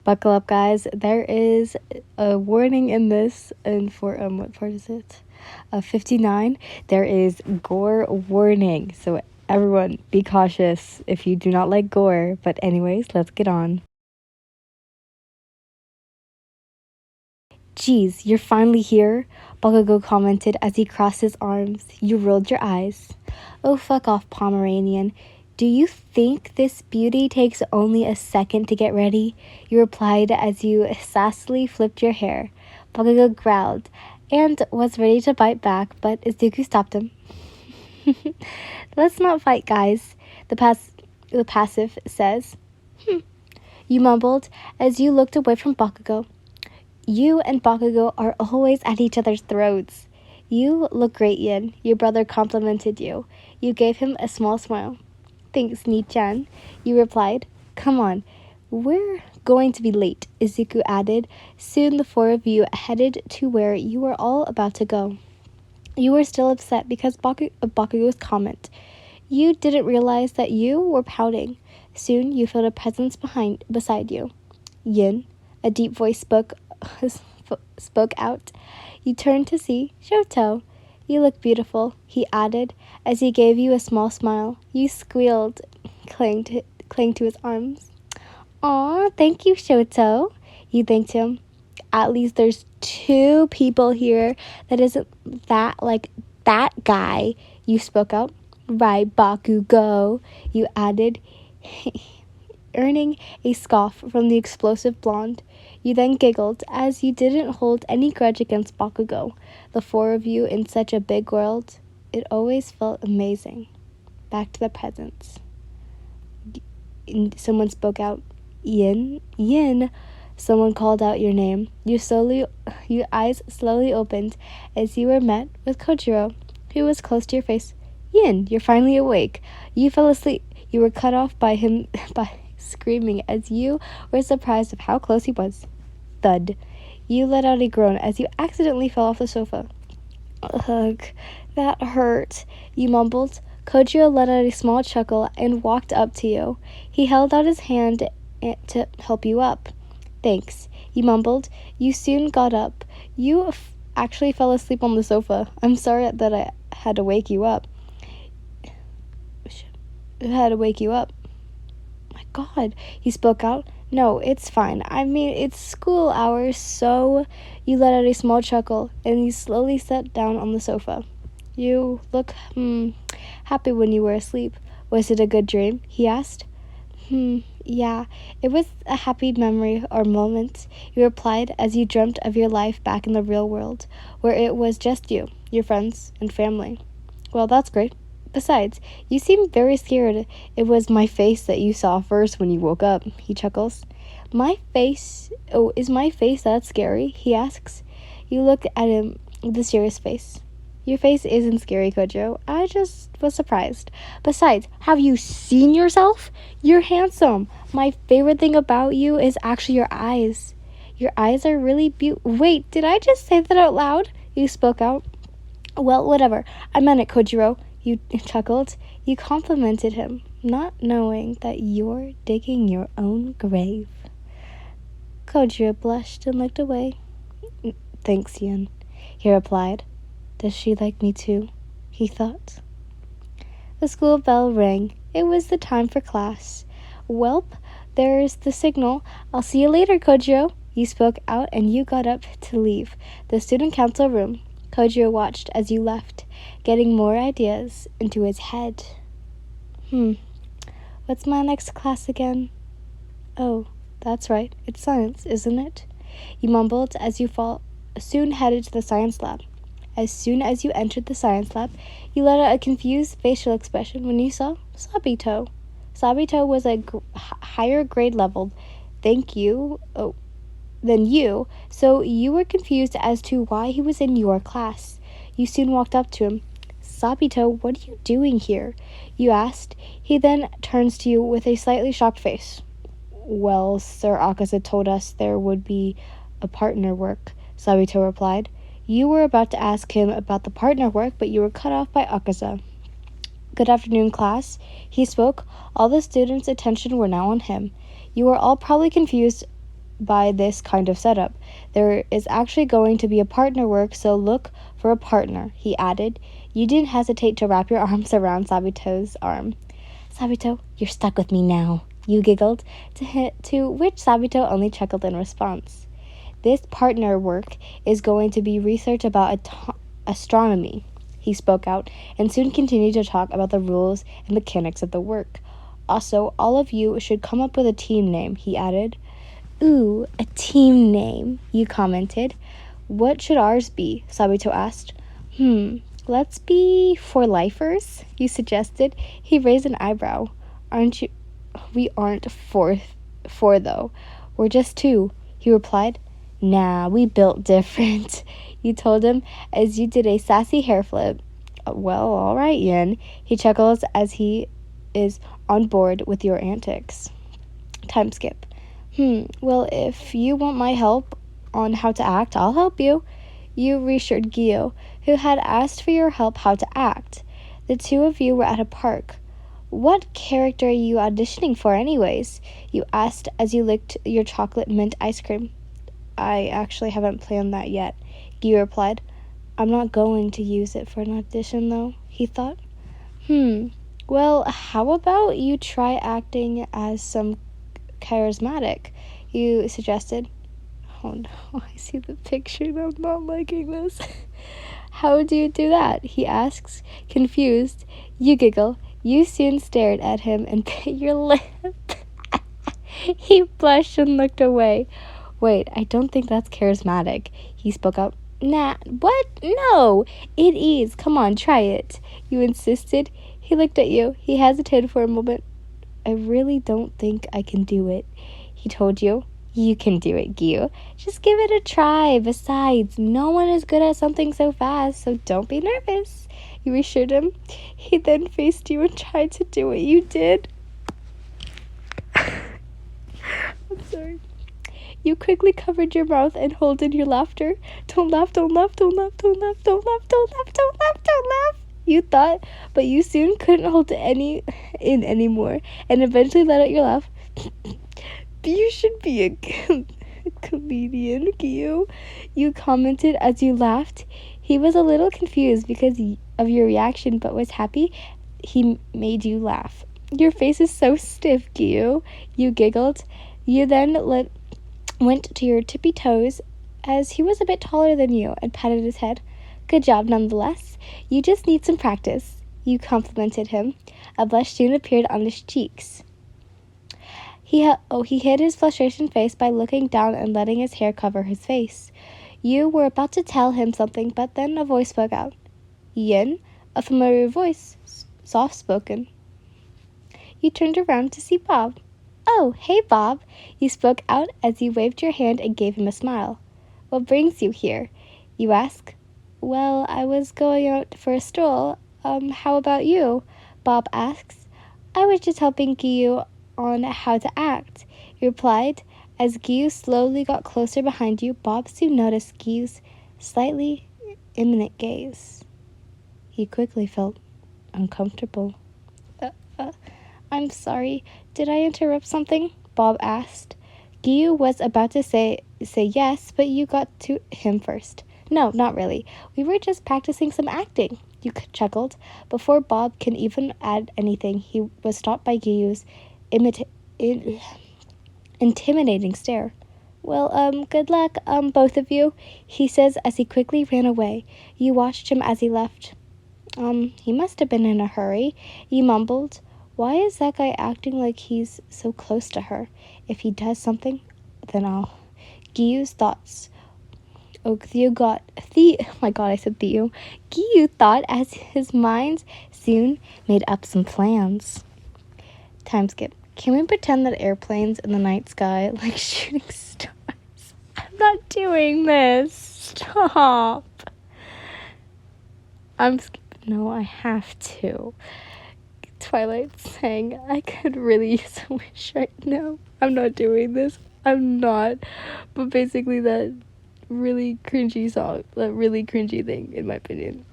Buckle up, guys. There is a warning in this, and for what part is it? 59. There is gore warning. So everyone, be cautious if you do not like gore. But anyways, let's get on. Geez, you're finally here, Bakugo commented as he crossed his arms. You rolled your eyes. Oh, fuck off, Pomeranian. Do you think this beauty takes only a second to get ready? You replied as you sassily flipped your hair. Bakugo growled and was ready to bite back, but Izuku stopped him. Let's not fight, guys, the passive says. You mumbled as you looked away from Bakugo. You and Bakugo are always at each other's throats. You look great, Yin. Your brother complimented you. You gave him a small smile. Thanks, Ni-chan, you replied. Come on, we're going to be late, Izuku added. Soon the four of you headed to where you were all about to go. You were still upset because of Bakugo's comment. You didn't realize that you were pouting. Soon you felt a presence beside you. Yin, a deep voice spoke out. You turned to see Shoto. You look beautiful, he added, as he gave you a small smile. You squealed, clung to his arms. Aw, thank you, Shoto. You thanked him. At least there's two people here that isn't that like that guy, you spoke out. Right, Bakugo, you added, earning a scoff from the explosive blonde. You then giggled, as you didn't hold any grudge against Bakugo. The four of you in such a big world, it always felt amazing. Back to the presents. Someone spoke out, Yin, Yin. Someone called out your name. Your eyes slowly opened as you were met with Kojiro, who was close to your face. Yin, you're finally awake. You fell asleep. You were cut off by him by screaming as you were surprised of how close he was. Thud. You let out a groan as you accidentally fell off the sofa. Ugh, that hurt, you mumbled. Kojiro let out a small chuckle and walked up to you. He held out his hand to help you up. Thanks, you mumbled. You soon got up. You actually fell asleep on the sofa. I'm sorry that I had to wake you up. My God, he spoke out. No, it's fine. I mean, it's school hours, so... You let out a small chuckle, and you slowly sat down on the sofa. You look, happy when you were asleep. Was it a good dream? He asked. Yeah, it was a happy memory or moment, you replied as you dreamt of your life back in the real world, where it was just you, your friends, and family. Well, that's great. Besides, you seem very scared. It was my face that you saw first when you woke up, he chuckles. My face? Oh, is my face that scary? He asks. You look at him with a serious face. Your face isn't scary, Kojiro. I just was surprised. Besides, have you seen yourself? You're handsome. My favorite thing about you is actually your eyes. Your eyes are really beautiful. Wait, did I just say that out loud? You spoke out. Well, whatever. I meant it, Kojiro. You chuckled. You complimented him, not knowing that you're digging your own grave. Kojiro blushed and looked away. Thanks, Yin, he replied. Does she like me too? He thought. The school bell rang. It was the time for class. Welp, there's the signal. I'll see you later, Kojiro. You spoke out and you got up to leave the student council room. Kojiro watched as you left, getting more ideas into his head. What's my next class again? Oh, that's right. It's science, isn't it? You mumbled as you soon headed to the science lab. As soon as you entered the science lab, you let out a confused facial expression when you saw Sabito. Sabito was a higher grade level than you, so you were confused as to why he was in your class. You soon walked up to him. Sabito, what are you doing here? You asked. He then turns to you with a slightly shocked face. Well, Sir Akaza told us there would be a partner work, Sabito replied. You were about to ask him about the partner work, but you were cut off by Akaza. Good afternoon, class. He spoke. All the students' attention were now on him. You were all probably confused by this kind of setup. There is actually going to be a partner work, so look for a partner, he added. You didn't hesitate to wrap your arms around Sabito's arm. Sabito, you're stuck with me now, you giggled, to which Sabito only chuckled in response. This partner work is going to be research about astronomy, he spoke out, and soon continued to talk about the rules and mechanics of the work. Also, all of you should come up with a team name, he added. Ooh, a team name, you commented. What should ours be? Sabito asked. Let's be for lifers, you suggested. He raised an eyebrow. Aren't you? We aren't four though. We're just two, he replied. Nah, we built different, you told him as you did a sassy hair flip. Well, all right, Yin, he chuckles as he is on board with your antics. Time skip. Well, if you want my help on how to act, I'll help you. You reassured Gio, who had asked for your help how to act. The two of you were at a park. What character are you auditioning for anyways? You asked as you licked your chocolate mint ice cream. I actually haven't planned that yet, Gio replied. I'm not going to use it for an audition, though, he thought. Well, how about you try acting as some charismatic, you suggested. Oh no, I see the picture and I'm not liking this. How do you do that? He asks, confused. You giggle. You soon stared at him and bit your lip. He blushed and looked away. Wait, I don't think that's charismatic, he spoke up. Nah, what? No, it is. Come on, try it, you insisted. He looked at you. He hesitated for a moment. I really don't think I can do it, he told you. You can do it, Gyu. Just give it a try. Besides, no one is good at something so fast, so don't be nervous, you reassured him. He then faced you and tried to do what you did. I'm sorry. You quickly covered your mouth and held in your laughter. Don't laugh, don't laugh, don't laugh, don't laugh, don't laugh, don't laugh, don't laugh, don't laugh, you thought, but you soon couldn't hold it in anymore, and eventually let out your laugh. You should be a comedian, Gyu, you commented as you laughed. He was a little confused because of your reaction, but was happy he made you laugh. Your face is so stiff, Gyu, you giggled. You then went to your tippy toes as he was a bit taller than you and patted his head. Good job nonetheless. You just need some practice, you complimented him. A blush soon appeared on his cheeks. He hid his frustration face by looking down and letting his hair cover his face. You were about to tell him something, but then a voice spoke out. Yin, a familiar voice, soft-spoken. You turned around to see Bob. Oh, hey, Bob, you spoke out as you waved your hand and gave him a smile. What brings you here? You asked. Well, I was going out for a stroll. How about you? Bob asks. I was just helping Gyu on how to act, you replied. As Gyu slowly got closer behind you, Bob soon noticed Gyu's slightly imminent gaze. He quickly felt uncomfortable. I'm sorry, did I interrupt something? Bob asked. Gyu was about to say yes, but you got to him first. No, not really. We were just practicing some acting, you chuckled. Before Bob can even add anything, he was stopped by Gyu's intimidating stare. Well, good luck, both of you, he says as he quickly ran away. You watched him as he left. He must have been in a hurry, you mumbled. Why is that guy acting like he's so close to her? If he does something, then I'll... Gyu's thoughts. Oh my god, I said Theo. Gyu thought as his mind soon made up some plans. Time skip. Can we pretend that airplanes in the night sky like shooting stars? I'm not doing this. Stop. No, I have to. Twilight sang, I could really use a wish right now. I'm not doing this. I'm not. But basically that really cringy song, that really cringy thing, in my opinion.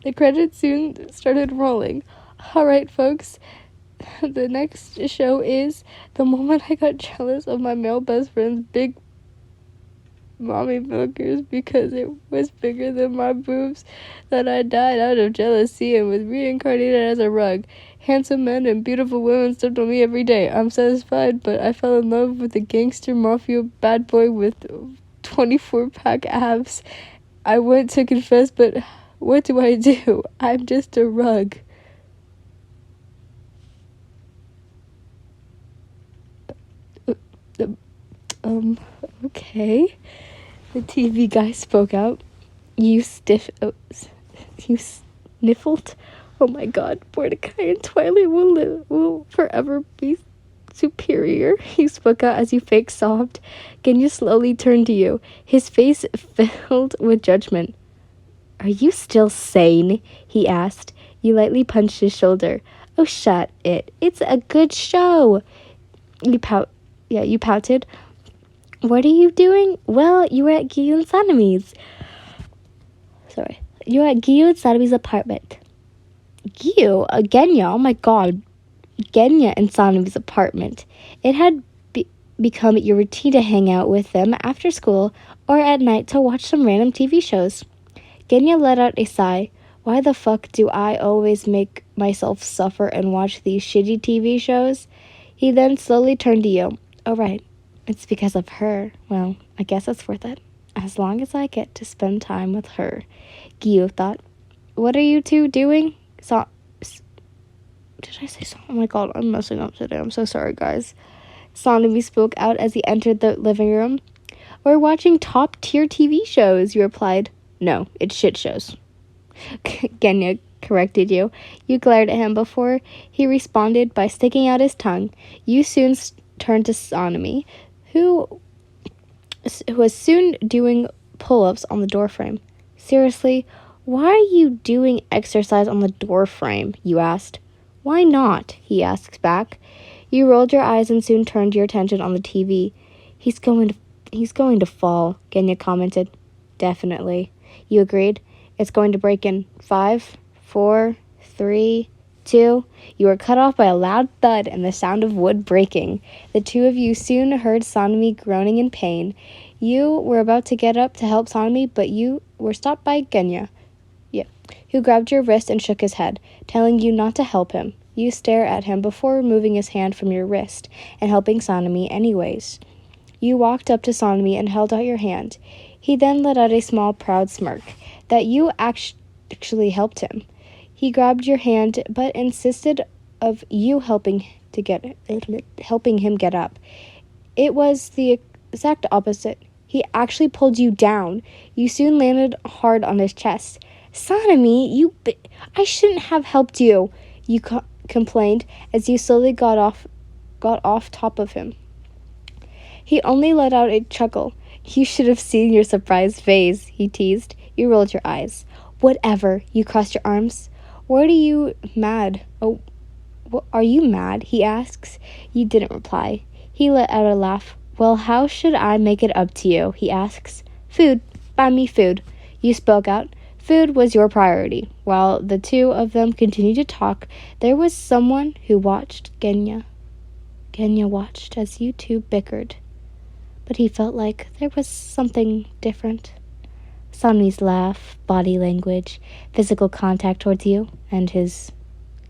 The credits soon started rolling. Alright, folks, The next show is the moment I got jealous of my male best friend's big mommy milkers because it was bigger than my boobs, that I died out of jealousy and was reincarnated as a rug. Handsome men and beautiful women stepped on me every day. I'm satisfied, but I fell in love with a gangster mafia bad boy with 24-pack abs. I went to confess, but what do I do? I'm just a rug. Okay. The TV guy spoke out. You sniffled? Oh my god, Mordecai and Twilight will forever be superior. He spoke out as you fake sobbed. Genya slowly turned to you, his face filled with judgment. Are you still sane? He asked. You lightly punched his shoulder. Oh, shut it. It's a good show. You pouted. What are you doing? Well, you were at Giyu and Sanami's. You were at Giyu and Sanami's apartment. Giyu? Genya? Oh my god. Genya and Sanami's apartment. It had become your routine to hang out with them after school or at night to watch some random TV shows. Genya let out a sigh. Why the fuck do I always make myself suffer and watch these shitty TV shows? He then slowly turned to you. Oh, right. It's because of her. Well, I guess it's worth it. As long as I get to spend time with her. Giyu thought. What are you two doing? Did I say so? Oh my god, I'm messing up today. I'm so sorry, guys. Sanami spoke out as he entered the living room. We're watching top-tier TV shows, you replied. No, it's shit shows. Genya corrected you. You glared at him before he responded by sticking out his tongue. You soon turned to Sanami, who was soon doing pull-ups on the doorframe. Seriously, why are you doing exercise on the doorframe? You asked. Why not? He asked back. You rolled your eyes and soon turned your attention on the TV. He's going to fall, Genya commented. Definitely. You agreed. It's going to break in 5, 4, 3, 2. You were cut off by a loud thud and the sound of wood breaking. The two of you soon heard Sanami groaning in pain. You were about to get up to help Sanami, but you were stopped by Genya, who grabbed your wrist and shook his head, telling you not to help him. You stare at him before removing his hand from your wrist and helping Sanami anyways. You walked up to Sanami and held out your hand. He then let out a small, proud smirk that you actually helped him. He grabbed your hand but insisted of you helping him get up. It was the exact opposite. He actually pulled you down. You soon landed hard on his chest. Sanami, I shouldn't have helped you, you complained as you slowly got off top of him. He only let out a chuckle. You should have seen your surprised face, he teased. You rolled your eyes. Whatever, you crossed your arms. What are you mad? Oh, are you mad? He asks. You didn't reply. He let out a laugh. Well, how should I make it up to you? He asks. Food. Buy me food. You spoke out. Food was your priority. While the two of them continued to talk, there was someone who watched Genya. Genya watched as you two bickered. But he felt like there was something different. Sanmi's laugh, body language, physical contact towards you, and his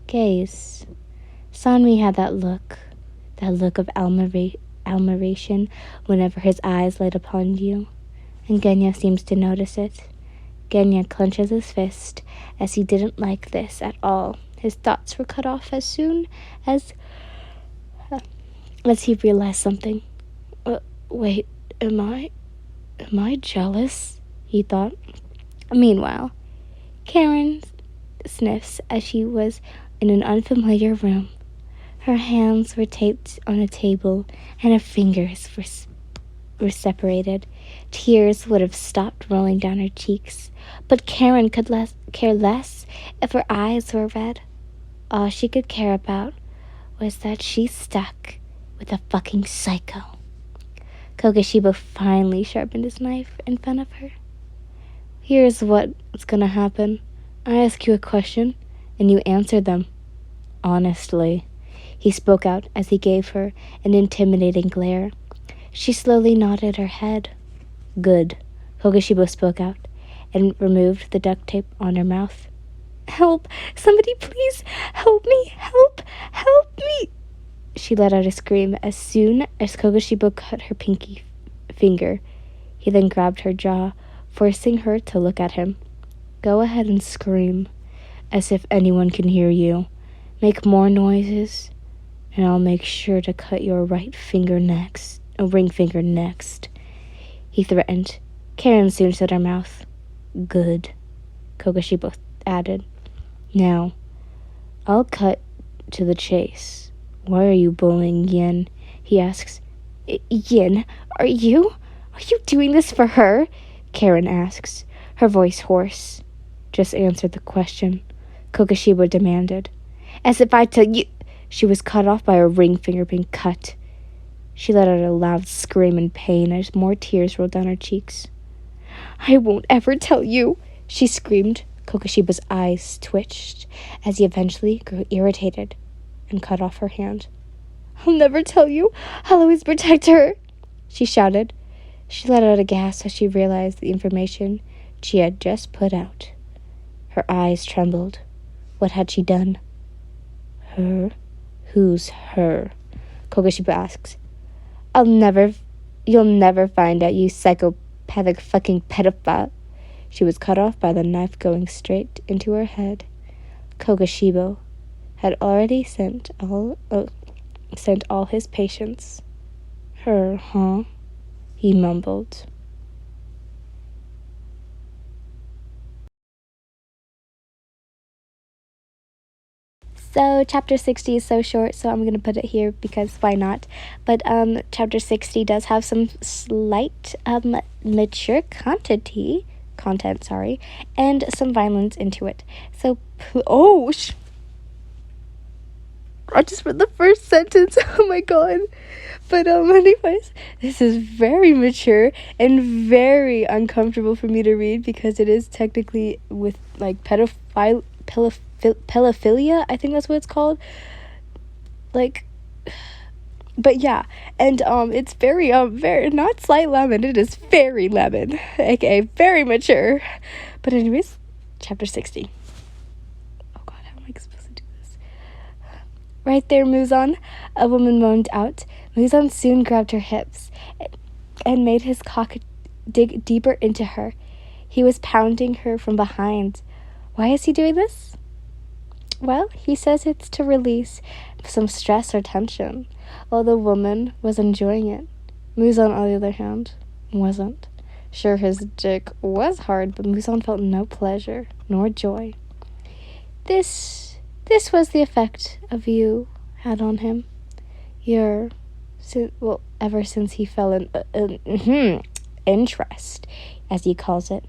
gaze. Sanmi had that look of admiration whenever his eyes light upon you, and Genya seems to notice it. Genya clenches his fist, as he didn't like this at all. His thoughts were cut off as soon as he realized something. Wait, am I jealous? He thought. Meanwhile, Karen sniffs as she was in an unfamiliar room. Her hands were taped on a table, and her fingers were separated. Tears would have stopped rolling down her cheeks, but Karen could care less if her eyes were red. All she could care about was that she's stuck with a fucking psycho. Kogashibo finally sharpened his knife in front of her. Here's what's gonna happen. I ask you a question, and you answer them honestly. he spoke out as he gave her an intimidating glare. She slowly nodded her head. Good, Kogashibo spoke out and removed the duct tape on her mouth. Help! Somebody please help me! Help! Help me! She let out a scream as soon as Kogashibo cut her pinky finger. He then grabbed her jaw, forcing her to look at him. Go ahead and scream, as if anyone can hear you. Make more noises, and I'll make sure to cut your ring finger next, he threatened. Karen soon shut her mouth. Good, Kogashibo added. Now, I'll cut to the chase. Why are you bullying Yin? He asks. Yin, are you doing this for her? Karen asks, her voice hoarse. Just answer the question, Kogashibo demanded. As if I tell you... She was cut off by her ring finger being cut. She let out a loud scream in pain as more tears rolled down her cheeks. I won't ever tell you, she screamed. Kogashibo's eyes twitched as he eventually grew irritated and cut off her hand. I'll never tell you. I'll always protect her, she shouted. She let out a gasp as she realized the information she had just put out. Her eyes trembled. What had she done? Her? Who's her? Kogashibo asks. You'll never find out, you psychopathic fucking pedophile. She was cut off by the knife going straight into her head. Kogashibo had already sent all his patients. Her, huh? He mumbled. So chapter 60 is so short, so I'm going to put it here because why not? But chapter 60 does have some slight mature content, and some violence into it. So, I just read the first sentence. Oh my god. But anyways, this is very mature and very uncomfortable for me to read because it is technically with like pedophilia, I think that's what it's called. Like, but yeah, and it's very not slight lemon, it is very lemon, aka very mature. But anyways, chapter 60. Oh god, how am I supposed to do this? Right there, Muzan, a woman moaned out. Muzan soon grabbed her hips and made his cock dig deeper into her. He was pounding her from behind. Why is he doing this? Well, he says it's to release some stress or tension, while the woman was enjoying it. Muzan, on the other hand, wasn't. Sure, his dick was hard, but Muzan felt no pleasure nor joy. This was the effect of you had on him. Ever since he fell in interest, as he calls it,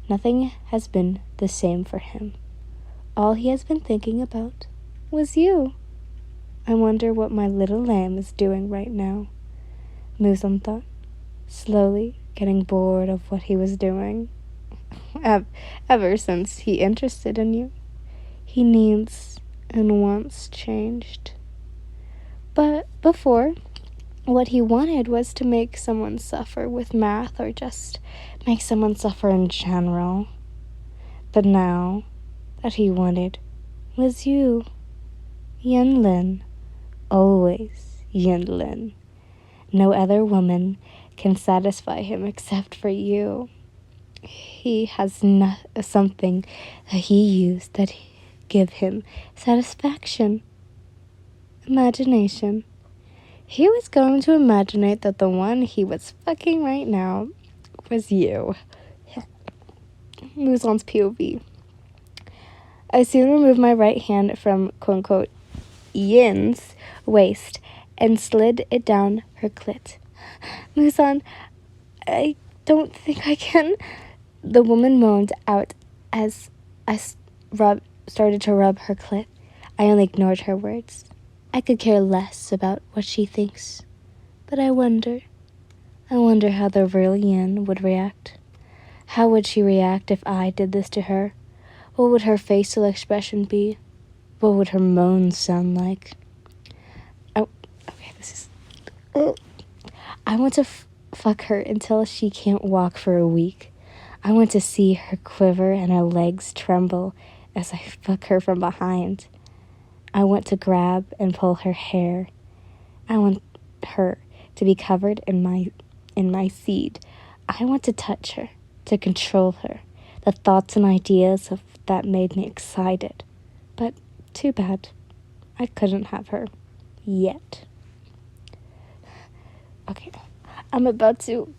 nothing has been the same for him. All he has been thinking about was you. I wonder what my little lamb is doing right now, Muzan thought, slowly getting bored of what he was doing. Ever since he interested in you, he needs and wants changed. But before, what he wanted was to make someone suffer with math or just make someone suffer in general. But now, that he wanted was you. Yinlin. Always Yinlin. No other woman can satisfy him except for you. He has something that he used that give him satisfaction. Imagination. He was going to imagine that the one he was fucking right now was you. Muzan's POV. I soon removed my right hand from quote-unquote Yin's waist and slid it down her clit. Muzan, I don't think I can. The woman moaned out as I started to rub her clit. I only ignored her words. I could care less about what she thinks. But I wonder how the real Yin would react. How would she react if I did this to her? What would her facial expression be? What would her moans sound like? Okay, this is... I want to fuck her until she can't walk for a week. I want to see her quiver and her legs tremble as I fuck her from behind. I want to grab and pull her hair. I want her to be covered in my seed. I want to touch her, to control her. The thoughts and ideas of that made me excited. But too bad. I couldn't have her. Yet. Okay. I'm about to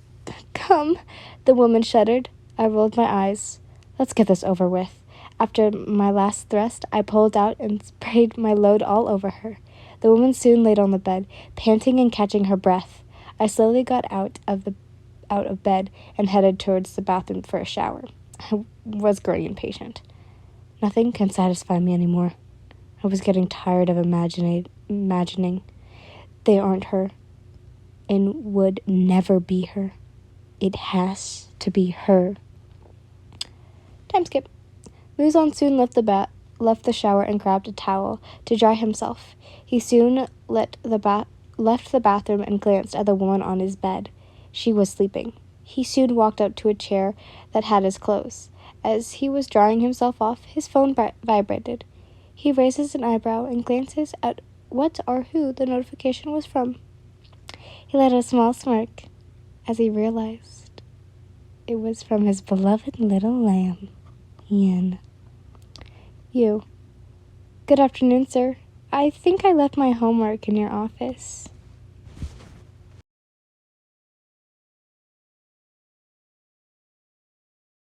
come. The woman shuddered. I rolled my eyes. Let's get this over with. After my last thrust, I pulled out and sprayed my load all over her. The woman soon laid on the bed, panting and catching her breath. I slowly got out of bed and headed towards the bathroom for a shower. I was growing impatient. Nothing can satisfy me anymore. I was getting tired of imagining they aren't her and would never be her. It has to be her. Time skip. Muzon soon left the shower and grabbed a towel to dry himself. He soon left the bathroom and glanced at the woman on his bed. She was sleeping. He soon walked up to a chair that had his clothes. As he was drying himself off, his phone vibrated. He raises an eyebrow and glances at what or who the notification was from. He let out a small smirk as he realized it was from his beloved little lamb, Ian. You. Good afternoon, sir. I think I left my homework in your office.